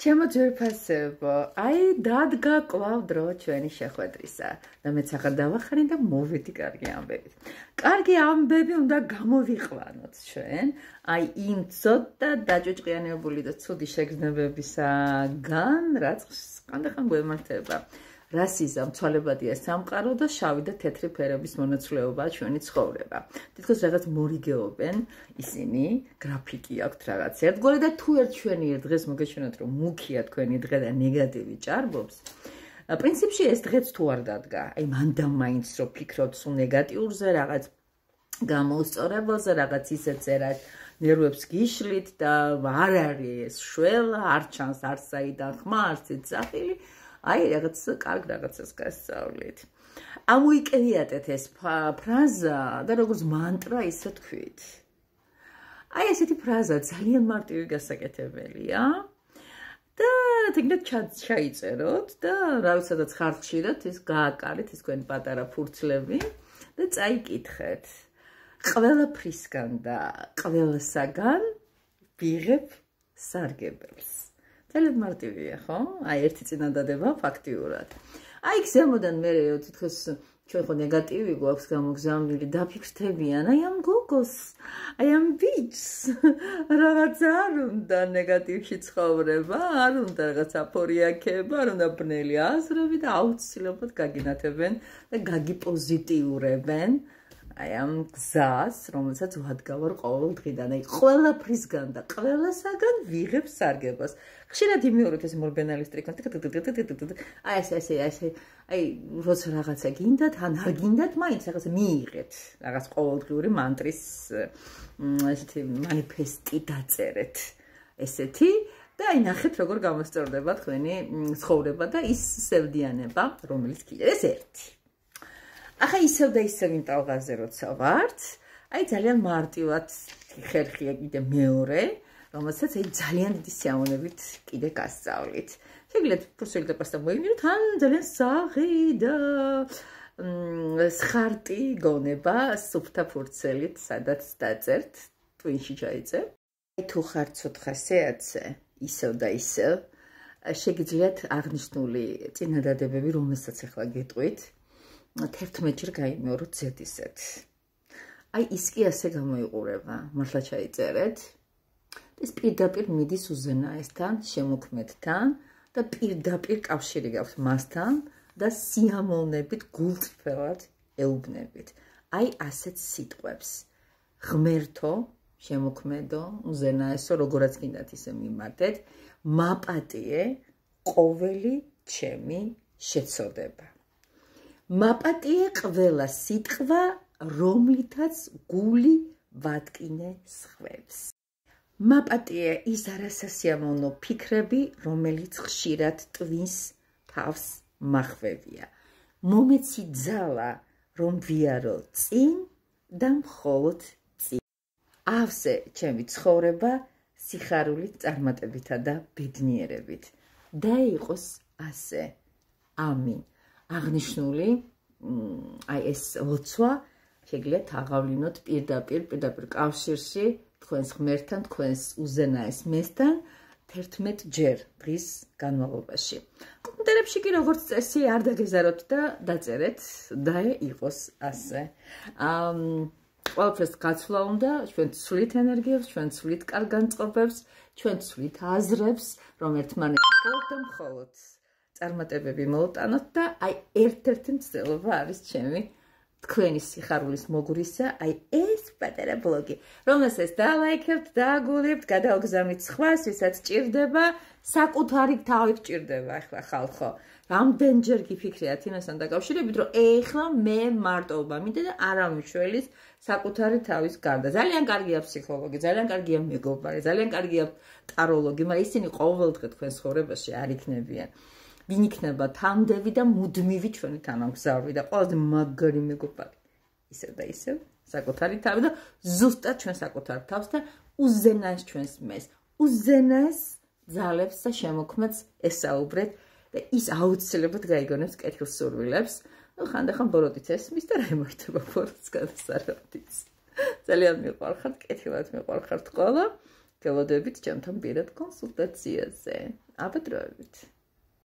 ჩემო ძვირფასებო, აი დადგა კვლავ დრო ჩვენი შეხვედრისა და მეც ახლა დავახარე და მოვედი კარგი ამბებით. კარგი ამბები უნდა გამოვიყვანოთ ჩვენ, აი იმ ცოტა დაჭუჭყიანებული და ცუდი შეგრძნებებისაგან, რაც ხანდახან გვემართება. Rasism, ცვალებადია სამყარო და შავი და თეთრი ფერების მონაცვლეობაა ჩვენი ცხოვრება. თითქოს რაღაც მორიგეობენ ისინი, გრაფიკი აქვთ რაღაც ერთგვარი და თუ ჩვენი ერთ დღეს მოგეჩვენოთ რომ მუქია თქვენი დღე და ნეგატივი ჭარბობს. პრინციპში ეს დღეც თუ არ დადგა, აი მანდ მაინც რომ ფიქრობთ სულ ნეგატიურზე, რაღაც გამოუსწორებელზე, რაღაც ისეთზე, რაც ნერვებს გიშლით და არ არის ეს შველა, არ ჩანს არ საიდან ხმა, არც ძახილი. Ai, რაღაც კარგ რაღაცას გასწავლით. Ამოიკრიატეთ ეს ფრაზა და როგორც მანტრა ისე თქვით. Ai, ესეთი ფრაზა ძალიან მარტივი გასაკეთებელია. და თქმა ჩაიწეროთ და რაიცადაც ხარჯშიდათ ის გააკარით ის თქვენი პატარა ფურცლები და წაიკითხეთ. ყველაფრისგან და ყველასაგან ვიღებ სარგებელს. ძალიან მარტივია, ხო? აი ერთი წინადადება ფაქტიურად. აი ზემოდან მე თითქოს ჩვენ ხო ნეგატივი გვაქვს გამოგზავნილი, დაფიქრდებიან, აი ამ გოგოს, აი ამ ბიჭს, რაღაც არ უნდა ნეგატივში ცხოვრება, არ უნდა რაღაც აფორიაქება, არ უნდა ბნელი აზრები და აუცილებლად გაგინათებენ და გაგიპოზიტიურებენ. Ai am gzas, რომელსაც ვადგავარ ყოველ დღიდან. Აი ყველაფრისგან და ყველასაგან ვიღებ სარგებას. ხშირად იმეორებ ეს მორბენალის ტრიკონს. აი ესე. აი როცა რაღაცა გინდათ, ან არ გინდათ, მაინც რაღაცა მიიღეთ. რაღაც ყოველდღიური მანტრის ესეთი манифеסטי დაწერეთ. ესეთი და აი ნახეთ როგორ გამოსწორდება თქვენი ცხოვრება და ის სევდიანება, რომელიც კიდევ ეს ერთი. ახლა ისევ და ისევ იმ ტალღაზე როცა ვართ, აი ძალიან მარტივად ხერხია კიდე მეორე, რომელსაც აი ძალიან დიდი სიამოვნებით კიდე გასწავლით. შეგიძლიათ ფურცელი და პასტა მოიგნოთ, ან ძალიან საღი და სხარტი გონება სუფთა ფურცელით, სადაც დაწერთ, ტვინში ჩაიწერთ. აი თუ ხართ ცოცხა სეაცე, ისევ და ისევ შეგიძლიათ აღნიშნული წინადადებები, რომელსაც ახლა გეტყვით, 11-ჯერ გაიმეოროთ ზედისეთ. Ai ის კი ასე გამოიყურება, მართლა ჩაიწერეთ. ეს პირდაპირ მიდის უზენაესთან, შემოქმედთან და პირდაპირ კავშირი გაქვთ მასთან და სიამოვნებით გულწრფელად ეუბნებით. Ai ასეთ სიტყვებს. ღმერთო, შემოქმედო, უზენაესო, როგორაც გინდათ ისე მიმართეთ, მაპატიე ყოველი ჩემი შეცოდება. Მაპატიე ყველა სიტყვა, რომლითაც გული ვატკინე სხვებს. Მაპატიე ის არასასიამოვნო ფიქრები, რომელიც ხშირად ტვინს თავს მახვევია. მომეცი ძალა, რომ ვიარო წინ და მხოლოდ წინ. ავსე ჩემი ცხოვრება სიხარულით, წარმატებითა და ბედნიერებით. და იყოს ასე. ამინ. აღნიშნული აი ეს ლოცვა შეგიძლიათ აღავლინოთ პირდაპირ კავშირში თქვენს ღმერთთან, თქვენს უზენაეს მესთან 11 ჯერ დღის განმავლობაში. კომენტარებში კი როგორც წესი არ დაგეზაროთ და დაწერეთ და იყოს ასე. ყველაფერს გაცვლა უნდა, ჩვენ ცვლით ენერგიებს, ჩვენ ცვლით კარგ განწყობებს, ჩვენ ცვლით აზრებს, რომ ერთმანეთს მხოლოდ წარმატებები მოვტანოთ და აი ერთ-ერთი მცდელობა არის ჩემი თქვენი სიხარულის მოგვრისა, აი ეს პატარა ბლოგი, რომელსაც დალაიქებთ, დააგულებთ, გადააგზავნით სხვას, ვისაც ჭირდება, საკუთარი თავით ჭირდება ახლა ხალხო. რამდენჯერ გიფიქრიათ იმასთან დაკავშირებით, რომ ეხლა მე მარტოობა მინდა და არავის საკუთარი თავის გარდა. ძალიან კარგია ფსიქოლოგი, ძალიან კარგია მეგობარი, ძალიან კარგია ტაროლოგი, მაგრამ ისინი ყოველდღე თქვენ ცხოვრებაში არ იქნებიან. ვინ იქნება თამდევი და მუდმივი ჩვენი თანამგზავრი და ყველაზე მაგარი მეგობარი. ისევ და ისევ საკუთარი თავი და ზუსტად ჩვენ საკუთარ თავს და უზენაეს ჩვენს მეს. უზენაეს ძალებს და შემოქმედს ესაუბრეთ და ის აუცილებლად გაიგონებს კეთილსურვილებს. ხანდახან ბოროტიც ესმის და რა იმართება ბოროტს გადასარევით. ძალიან მიყვარხართ, კეთილად მიყვარხართ ყველა. გელოდებით ჩემთან პირად კონსულტაციაზე. აბა დროებით.